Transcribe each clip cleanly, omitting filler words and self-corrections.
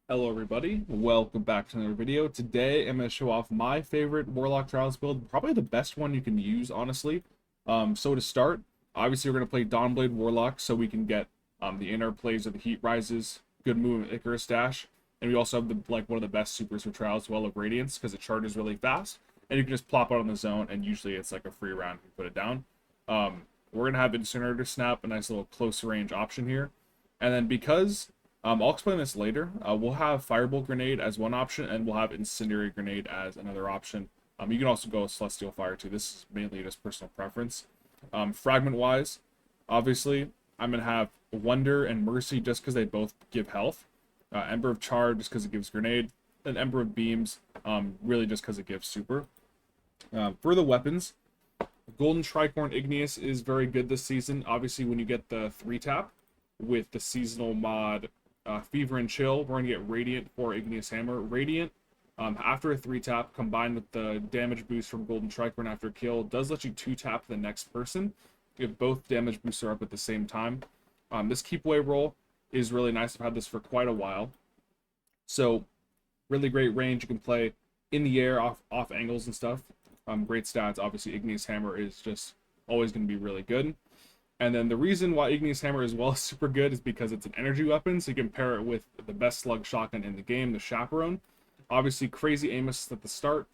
Hello everybody, welcome back to another video. Today I'm going to show off my favorite Warlock Trials build, probably the best one you can use, honestly. So to start, obviously we're going to play Dawnblade Warlock so we can get the inner plays of the Heat Rises, good movement Icarus Dash, and we also have one of the best supers for Trials, Well of Radiance, because it charges really fast, and you can just plop out on the zone, and usually it's like a free round if you put it down. We're going to have Incinerator Snap, a nice little close range option here, and then because I'll explain this later. We'll have Firebolt Grenade as one option, and we'll have Incendiary Grenade as another option. You can also go with Celestial Fire too. This is mainly just personal preference. Fragment-wise, obviously, I'm going to have Wonder and Mercy just because they both give health. Ember of Char just because it gives Grenade. And Ember of Beams really just because it gives Super. For the weapons, Golden Tricorn Igneous is very good this season. Obviously, when you get the 3-tap with the seasonal mod Fever and Chill, we're going to get Radiant for Igneous Hammer. Radiant, after a 3-tap, combined with the damage boost from Golden Tricorn after kill, does let you 2-tap the next person if both damage boosts are up at the same time. This keep away roll is really nice. I've had this for quite a while. So, really great range. You can play in the air, off angles and stuff. Great stats. Obviously, Igneous Hammer is just always going to be really good. And then the reason why Igneous Hammer is super good is because it's an energy weapon, so you can pair it with the best slug shotgun in the game, the Chaperone. Obviously, crazy aim assist at the start.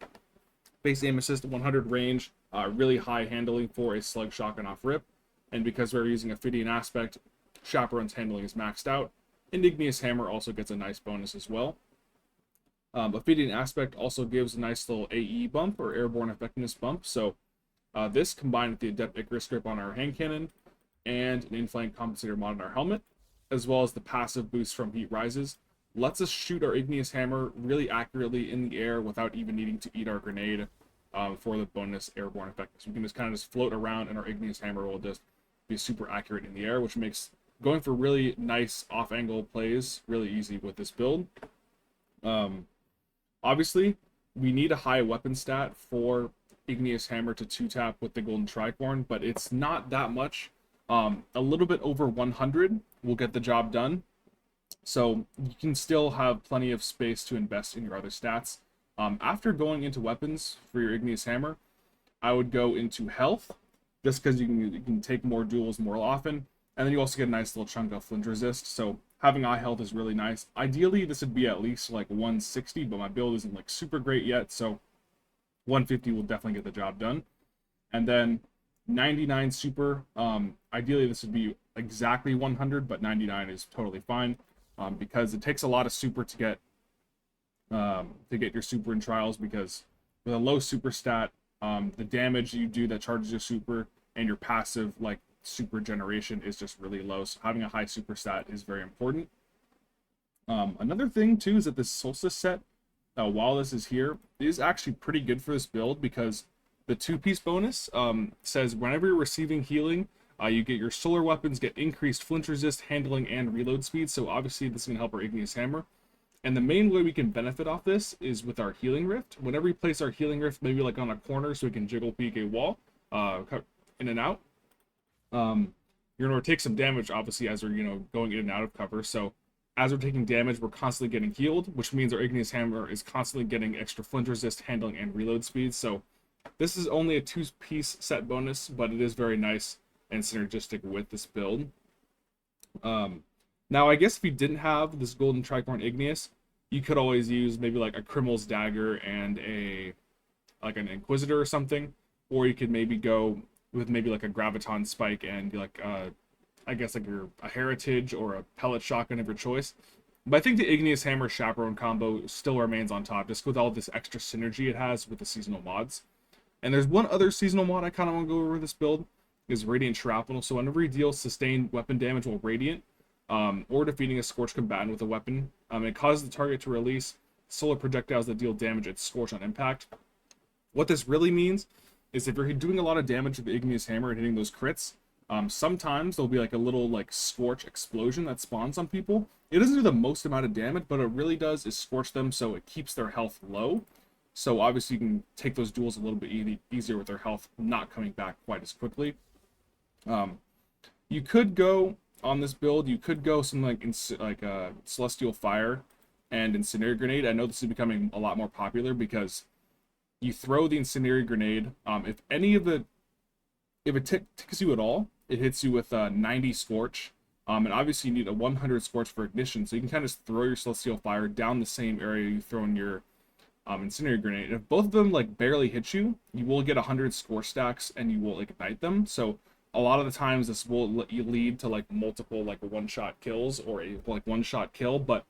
Base aim assist, 100 range, really high handling for a slug shotgun off rip. And because we're using Ophidian Aspect, Chaperone's handling is maxed out. And Igneous Hammer also gets a nice bonus as well. Ophidian Aspect also gives a nice little AE bump, or Airborne Effectiveness bump. So this combined with the Adept Icarus grip on our hand cannon, and an in-flank compensator mod on our helmet, as well as the passive boost from Heat Rises, lets us shoot our Igneous Hammer really accurately in the air without even needing to eat our grenade for the bonus airborne effect. So we can just kind of just float around, and our Igneous Hammer will just be super accurate in the air, which makes going for really nice off-angle plays really easy with this build. Obviously, we need a high weapon stat for Igneous Hammer to 2-tap with the Golden Tricorn, but it's not that much. A little bit over 100 will get the job done. So you can still have plenty of space to invest in your other stats. After going into weapons for your Igneous Hammer, I would go into health, just because you can take more duels more often. And then you also get a nice little chunk of flinch resist. So having high health is really nice. Ideally, this would be at least like 160, but my build isn't like super great yet. So 150 will definitely get the job done. And then 99 super. Ideally, this would be exactly 100, but 99 is totally fine because it takes a lot of super to get your super in trials. Because with a low super stat, the damage you do that charges your super and your passive like super generation is just really low. So having a high super stat is very important. Another thing too is that this Solstice set, while this is here, is actually pretty good for this build because the 2-piece bonus says whenever you're receiving healing, you get your solar weapons get increased flinch resist, handling, and reload speed. So obviously this is going to help our Igneous Hammer. And the main way we can benefit off this is with our Healing Rift. Whenever we place our Healing Rift, maybe like on a corner so we can jiggle peek a wall in and out, you're going to take some damage obviously as we're going in and out of cover. So as we're taking damage, we're constantly getting healed, which means our Igneous Hammer is constantly getting extra flinch resist, handling, and reload speed. So this is only a 2-piece set bonus, but it is very nice and synergistic with this build. Now, I guess if you didn't have this Golden Tricorn Igneous, you could always use maybe like a Criminal's Dagger and an Inquisitor or something, or you could maybe go with maybe like a Graviton Spike and like I guess like a Heritage or a Pellet Shotgun of your choice. But I think the Igneous Hammer Chaperone combo still remains on top, just with all this extra synergy it has with the seasonal mods. And there's one other seasonal mod I kind of want to go over with this build, is Radiant Shrapnel. So whenever you deal sustained weapon damage while Radiant, or defeating a Scorched combatant with a weapon, it causes the target to release solar projectiles that deal damage at Scorch on impact. What this really means is if you're doing a lot of damage with the Igneous Hammer and hitting those crits, sometimes there'll be like a little like Scorch explosion that spawns on people. It doesn't do the most amount of damage, but it really does is scorch them, so it keeps their health low. So obviously you can take those duels a little bit easier with their health not coming back quite as quickly. You could go on this build, you could go something like Celestial Fire and Incendiary Grenade. I know this is becoming a lot more popular because you throw the Incendiary Grenade. If it ticks you at all, it hits you with a 90 Scorch. And obviously you need a 100 Scorch for ignition, so you can kind of throw your Celestial Fire down the same area you throw in your Incendiary Grenade. If both of them like barely hit you, you will get 100 Scorch stacks and you will ignite them. So a lot of the times this will lead to like multiple like one-shot kills or a like one-shot kill. But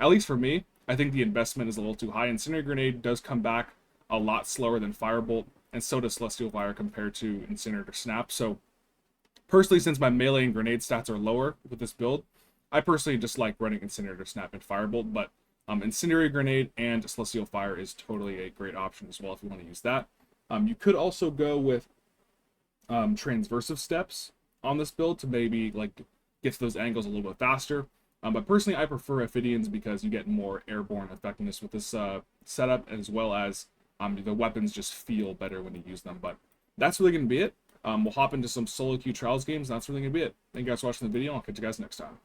at least for me, I think the investment is a little too high. Incendiary Grenade does come back a lot slower than Firebolt, and so does Celestial Fire compared to Incinerator Snap. So personally, since my melee and grenade stats are lower with this build, I personally just like running Incinerator Snap and Firebolt, but Incendiary Grenade and Celestial Fire is totally a great option as well if you want to use that. You could also go with Transversive Steps on this build to maybe like get to those angles a little bit faster. But personally, I prefer Ophidians because you get more airborne effectiveness with this setup, as well as the weapons just feel better when you use them. But that's really going to be it. We'll hop into some solo queue trials games. That's really going to be it. Thank you guys for watching the video. I'll catch you guys next time.